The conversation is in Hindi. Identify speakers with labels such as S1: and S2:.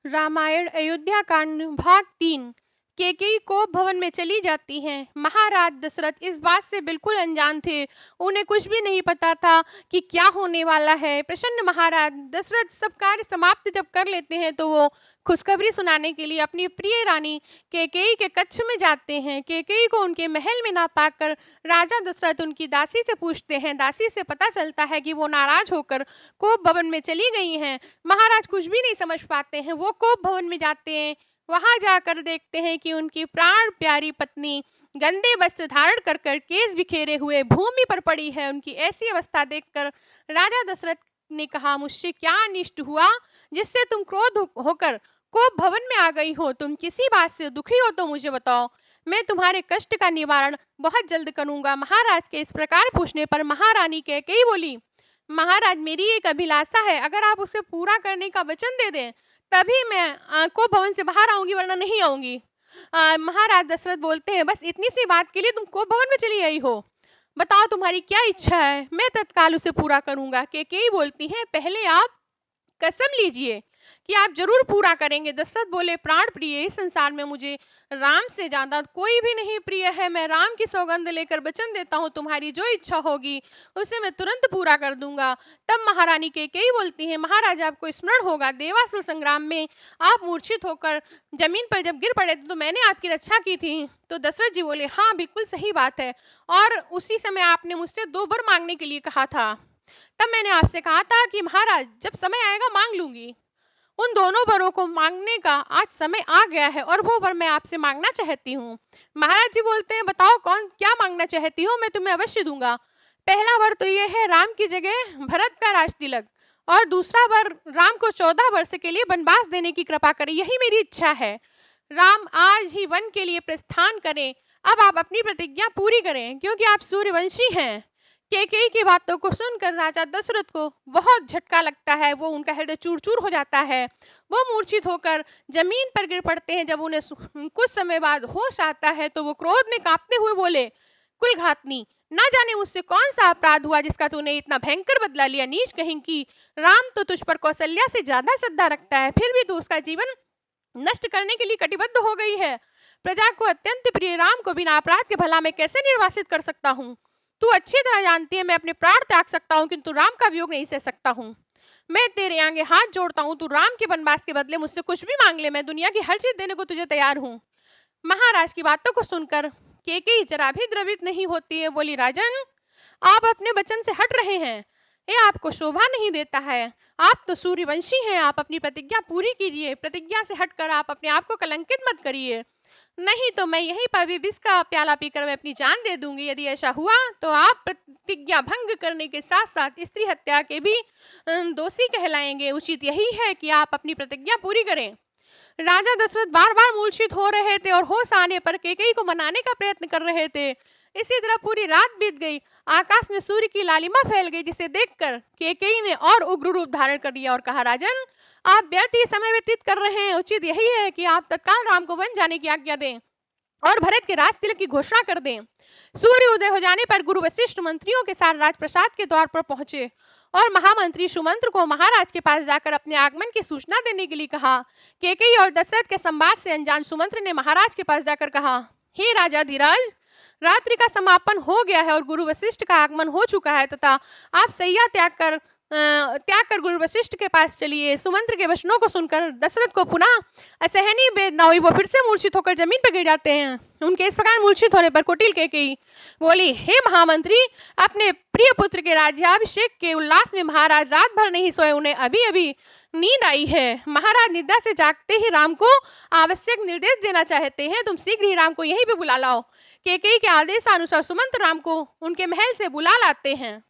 S1: रामायण अयोध्या कांड भाग 3। कैकेयी कोप भवन में चली जाती हैं। महाराज दशरथ इस बात से बिल्कुल अनजान थे। उन्हें कुछ भी नहीं पता था कि क्या होने वाला है। प्रसन्न महाराज दशरथ सब कार्य समाप्त जब कर लेते हैं तो वो खुशखबरी सुनाने के लिए अपनी प्रिय रानी कैकेयी के कक्ष में जाते हैं। कैकेयी को उनके महल में ना पाकर राजा दशरथ उनकी दासी से पूछते हैं। दासी से पता चलता है कि वो नाराज होकर कोप भवन में चली गई हैं। महाराज कुछ भी नहीं समझ पाते हैं। वो कोप भवन में जाते हैं। वहां जाकर देखते हैं कि उनकी प्राण प्यारी पत्नी गंदे वस्त्र धारण कर केस बिखेरे हुए भूमि पर पड़ी है। उनकी ऐसी अवस्था देखकर राजा दशरथ ने कहा, मुझसे क्या अनिष्ट हुआ जिससे तुम क्रोध होकर कोप भवन में आ गई हो? तुम किसी बात से दुखी हो तो मुझे बताओ, मैं तुम्हारे कष्ट का निवारण बहुत जल्द करूंगा। महाराज के इस प्रकार पूछने पर महारानी कैकेयी बोली, महाराज मेरी एक अभिलाषा है, अगर आप उसे पूरा करने का वचन दे दें तभी मैं कोप भवन से बाहर आऊंगी, वरना नहीं आऊंगी। महाराज दशरथ बोलते हैं, बस इतनी सी बात के लिए तुम कोप भवन में चली आई हो? बताओ तुम्हारी क्या इच्छा है, मैं तत्काल उसे पूरा करूंगा। कैकेयी बोलती है, पहले आप कसम लीजिए कि आप जरूर पूरा करेंगे। दशरथ बोले, प्राण प्रिय, इस संसार में मुझे राम से ज्यादा कोई भी नहीं प्रिय है। मैं राम की सौगंध लेकर वचन देता हूँ, तुम्हारी जो इच्छा होगी उसे मैं तुरंत पूरा कर दूंगा। तब महारानी कैकेयी बोलती है, महाराज आपको स्मरण होगा, देवासुर संग्राम में आप मूर्छित होकर जमीन पर जब गिर पड़े थे तो मैंने आपकी रक्षा की थी। तो दशरथ जी बोले, हाँ बिल्कुल सही बात है, और उसी समय आपने मुझसे 2 वर मांगने के लिए कहा था। तब मैंने आपसे कहा था कि महाराज जब समय आएगा मांग लूंगी। उन दोनों वरों को मांगने का आज समय आ गया है और वो वर मैं आपसे मांगना चाहती हूँ। महाराज जी बोलते हैं, बताओ कौन क्या मांगना चाहती हो, मैं तुम्हें अवश्य दूंगा। पहला वर तो ये है, राम की जगह भरत का राज तिलक, और दूसरा वर राम को 14 वर्ष के लिए वनवास देने की कृपा करें, यही मेरी इच्छा है। राम आज ही वन के लिए प्रस्थान करें। अब आप अपनी प्रतिज्ञा पूरी करें क्योंकि आप सूर्यवंशी हैं। कैकेयी की बातों को सुनकर राजा दशरथ को बहुत झटका लगता है। वो उनका हृदय चूर चूर हो जाता है। वो मूर्छित होकर जमीन पर गिर पड़ते हैं। जब उन्हें कुछ समय बाद होश आता है तो वो क्रोध में कांपते हुए बोले, कुलघातनी, ना जाने मुझसे कौन सा अपराध हुआ जिसका तूने इतना भयंकर बदला लिया। नीच कहीं की, राम तो तुझ पर कौशल्या से ज्यादा श्रद्धा रखता है, फिर भी तू उसका जीवन नष्ट करने के लिए कटिबद्ध हो गई है। प्रजा को अत्यंत प्रिय राम को बिना अपराध के भला मैं कैसे निर्वासित कर सकता हूँ? तू अच्छी तरह जानती है मैं अपने प्राण त्याग सकता हूँ किंतु राम का वियोग नहीं सह सकता हूँ। मैं तेरे आगे हाथ जोड़ता हूँ, तू राम के वनवास के बदले मुझसे कुछ भी मांग ले, मैं दुनिया की हर चीज देने को तुझे तैयार हूँ। महाराज की बातों को सुनकर कैकेयी जरा भी द्रवित नहीं होती है। बोली, राजन आप अपने वचन से हट रहे हैं, ये आपको शोभा नहीं देता है। आप तो सूर्यवंशी हैं, आप अपनी प्रतिज्ञा पूरी कीजिए। प्रतिज्ञा से हटकर आप अपने आप को कलंकित मत करिए, नहीं तो मैं यहीं पर भी विष का प्याला पीकर मैं अपनी जान दे दूंगी। यदि ऐसा हुआ तो आप प्रतिज्ञा भंग करने के साथ साथ स्त्री हत्या के भी दोषी कहलाएंगे। उचित यही है कि आप अपनी प्रतिज्ञा पूरी करें। राजा दशरथ बार बार मूर्छित हो रहे थे और होश आने पर कैकेयी को मनाने का प्रयत्न कर रहे थे। इसी तरह पूरी रात बीत गई। आकाश में सूर्य की लालिमा फैल गई, जिसे देखकर कैकेयी ने और उग्र रूप धारण कर लिया और कहा, राजन आप व्यर्थ ही समय व्यतीत कर रहे हैं। उचित यही है कि आप तत्काल राम को वन जाने की आज्ञा दें और भरत के राज तिलक की घोषणा कर दें। सूर्य उदय हो जाने पर गुरु वशिष्ठ मंत्रियों के साथ राजप्रसाद के द्वार पर पहुंचे और महामंत्री सुमंत्र को महाराज के पास जाकर अपने आगमन की सूचना देने के लिए कहा। कैकेयी और दशरथ के संवाद से अनजान सुमंत्र ने महाराज के पास जाकर कहा, हे राजा धीराज, रात्रि का समापन हो गया है और गुरु वशिष्ठ का आगमन हो चुका है तथा आप सैया त्याग कर गुरु वशिष्ठ के पास चलिए। सुमंत्र के वचनों को सुनकर दशरथ को पुनः असहनीय वेदना हुई। वो फिर से मूर्छित होकर जमीन पर गिर जाते हैं। उनके इस प्रकार मूर्छित होने पर कुटिल कैकेयी बोली, हे महामंत्री, अपने प्रिय पुत्र के राज्याभिषेक के उल्लास में महाराज रात भर नहीं सोए, उन्हें अभी अभी नींद आई है। महाराज निद्रा से जागते ही राम को आवश्यक निर्देश देना चाहते हैं, तुम शीघ्र ही राम को यहीं पे बुला लाओ। कैकेयी के आदेशानुसार सुमंत्र राम को उनके महल से बुला लाते हैं।